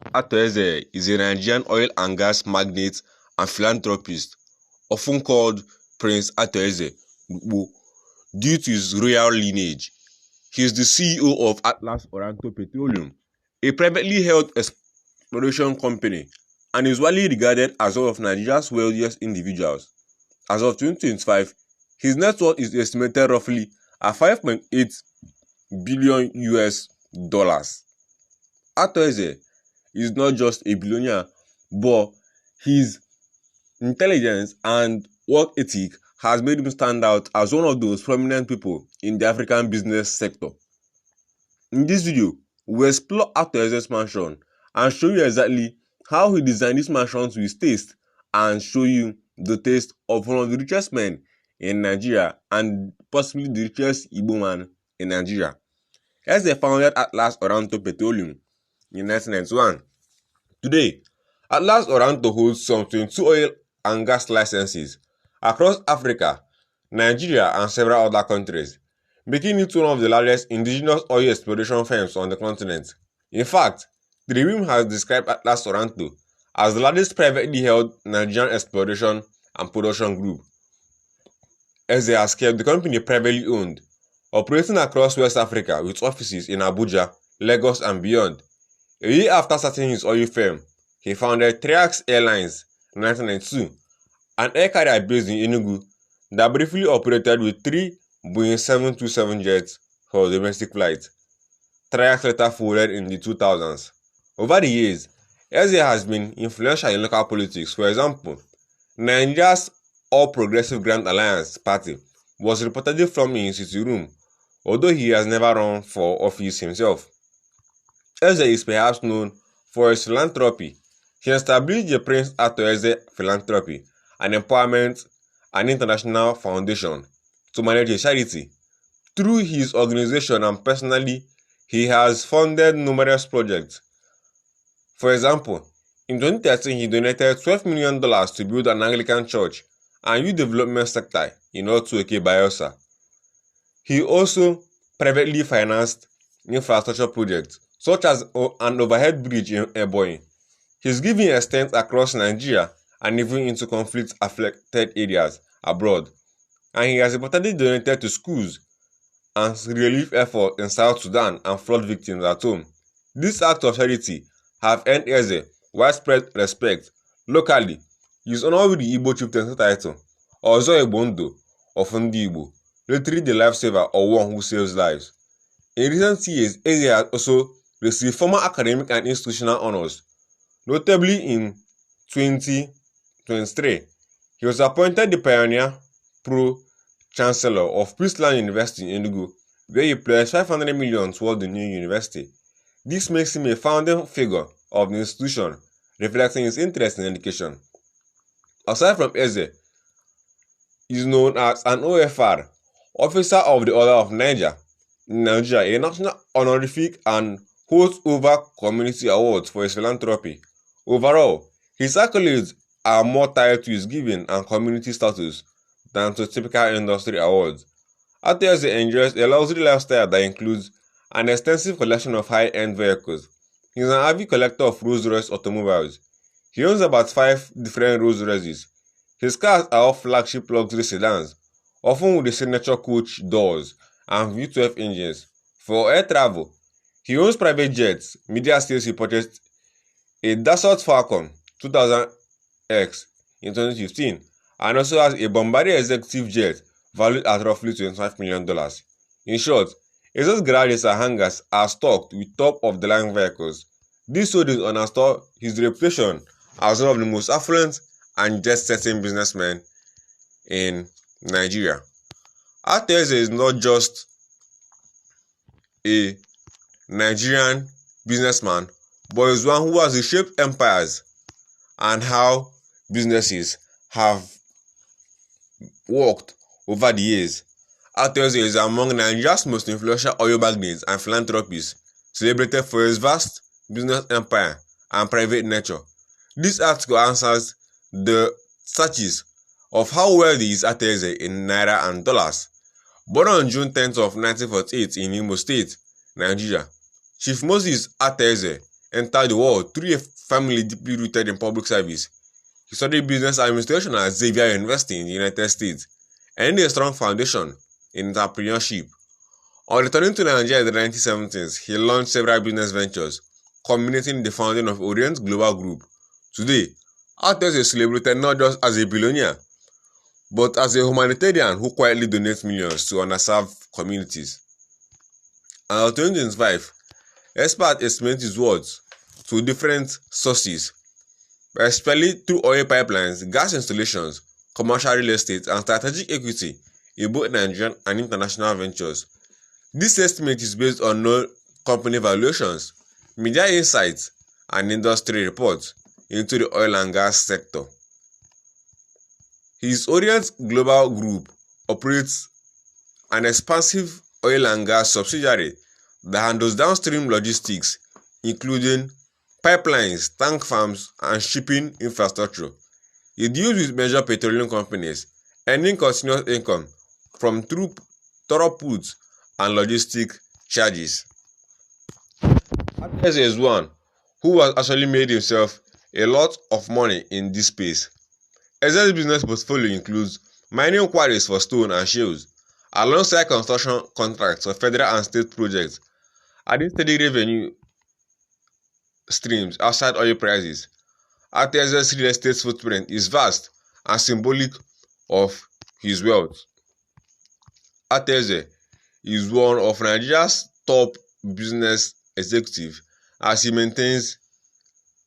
Atu is a Nigerian oil and gas magnate and philanthropist, often called Prince Atu due to his royal lineage. He is the CEO of Atlas Oranto Petroleum, a privately held exploration company, and is widely regarded as one of Nigeria's wealthiest individuals. As of 2025, his net worth is estimated roughly at 5.8 billion US dollars. Atu is not just a billionaire, but his intelligence and work ethic has made him stand out as one of those prominent people in the African business sector. In this video, we explore Atu's mansion and show you exactly how he designed this mansion to his taste and show you the taste of one of the richest men in Nigeria and possibly the richest Igbo man in Nigeria. Eze founded Atlas Oranto Petroleum in 1991. Today, Atlas Oranto holds some 22 oil and gas licenses across Africa, Nigeria, and several other countries, making it one of the largest indigenous oil exploration firms on the continent. In fact, the Tribune has described Atlas Oranto as the largest privately held Nigerian exploration and production group. Eze has kept the company privately owned, operating across West Africa with offices in Abuja, Lagos, and beyond. A year after starting his oil firm, he founded Triax Airlines in 1992, an air carrier based in Enugu that briefly operated with 3 Boeing 727 jets for domestic flights. Triax later folded in the 2000s. Over the years, Eze has been influential in local politics. For example, Nigeria's All Progressive Grand Alliance party was reportedly from in his city room, although he has never run for office himself. Eze is perhaps known for his philanthropy. He established the Prince Atu Philanthropy, an empowerment and international foundation to manage a charity. Through his organization and personally, he has funded numerous projects. For example, in 2013, he donated $12 million to build an Anglican church and youth development sector in Otu-Eke, Bayelsa. He also privately financed infrastructure projects, such as an overhead bridge in Ebonyi. His giving extends across Nigeria and even into conflict-affected areas abroad, and he has reportedly donated to schools and relief efforts in South Sudan and flood victims at home. These acts of charity have earned Eze widespread respect locally. He is honored with the Igbo chieftaincy title, Ozo Ebondo of Ndi Igbo, literally the lifesaver or one who saves lives. In recent years, Eze has also received formal academic and institutional honors. Notably in 2023, he was appointed the Pioneer Pro-Chancellor of Peaceland University in Enugu, where he pledged 500 million toward the new university. This makes him a founding figure of the institution, reflecting his interest in education. Aside from Eze, he is known as an OFR, Officer of the Order of Niger, in Nigeria, a national honorific, and holds over community awards for his philanthropy. Overall, his accolades are more tied to his giving and community status than to typical industry awards. Atu enjoys a luxury lifestyle that includes an extensive collection of high-end vehicles. He is an avid collector of Rolls-Royce automobiles. He owns about 5 different Rolls-Royces. His cars are all flagship luxury sedans, often with the signature coach doors and V12 engines. For air travel, he owns private jets. Media says he purchased a Dassault Falcon 2000X in 2015 and also has a Bombardier executive jet valued at roughly $25 million. In short, Eze's garages and hangars are stocked with top-of-the-line vehicles. This shows his reputation as one of the most affluent and jet-setting businessmen in Nigeria. Atu is not just a Nigerian businessman, but is one who has reshaped empires and how businesses have worked over the years. Atu is among Nigeria's most influential oil magnates and philanthropists, celebrated for his vast business empire and private nature. This article answers the searches of how wealthy is Atu in naira and dollars. Born on June 10th of 1948 in Imo State, Nigeria, Chief Moses Atu entered the world through a family deeply rooted in public service. He studied business administration at Xavier University in the United States and laid a strong foundation in entrepreneurship. On returning to Nigeria in the 1970s, he launched several business ventures, culminating in the founding of Orient Global Group. Today, Atu is celebrated not just as a billionaire, but as a humanitarian who quietly donates millions to underserved communities. And in 2025, experts estimate his worth to different sources, especially through oil pipelines, gas installations, commercial real estate, and strategic equity in both Nigerian and international ventures. This estimate is based on known company valuations, media insights, and industry reports into the oil and gas sector. His Orient Global Group operates an expansive oil and gas subsidiary that handles downstream logistics, including pipelines, tank farms, and shipping infrastructure. It deals with major petroleum companies, earning continuous income from throughput and logistic charges. Atu is one who has actually made himself a lot of money in this space. Eze's business portfolio includes mining quarries for stone and shales, alongside construction contracts for federal and state projects, adding steady revenue streams outside oil prices. Atu's real estate footprint is vast and symbolic of his wealth. Atu is one of Nigeria's top business executives as he maintains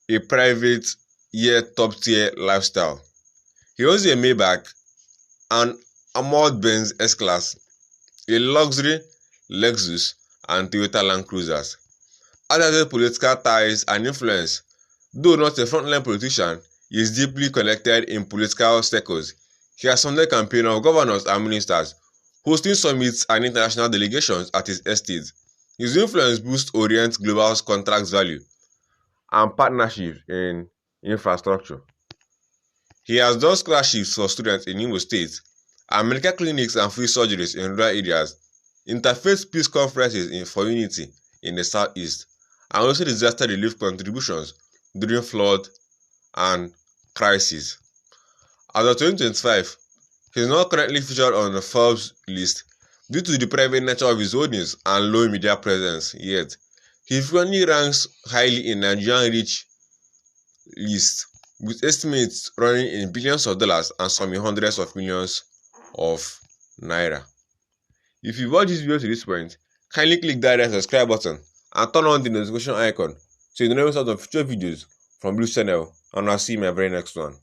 a private yet top-tier lifestyle. He owns a Maybach, an armored Benz S-Class, a luxury Lexus, and Toyota Land Cruisers. Atu's political ties and influence, though not a frontline politician, he is deeply connected in political circles. He has funded campaigns of governors and ministers, hosting summits and international delegations at his estate. His influence boosts Orient Global's contract value and partnerships in infrastructure. He has done scholarships for students in Igbo State, and medical clinics and free surgeries in rural areas, interfaith peace conferences for unity in the southeast, and also disaster relief contributions during flood and crisis. As of 2025, he is not currently featured on the Forbes list due to the private nature of his holdings and low media presence, yet he frequently ranks highly in Nigerian rich list, with estimates running in billions of dollars and some in hundreds of millions of naira. If you watch this video to this point, kindly click that red subscribe button and turn on the notification icon so you don't miss out on future videos from this channel, and I'll see you in my very next one.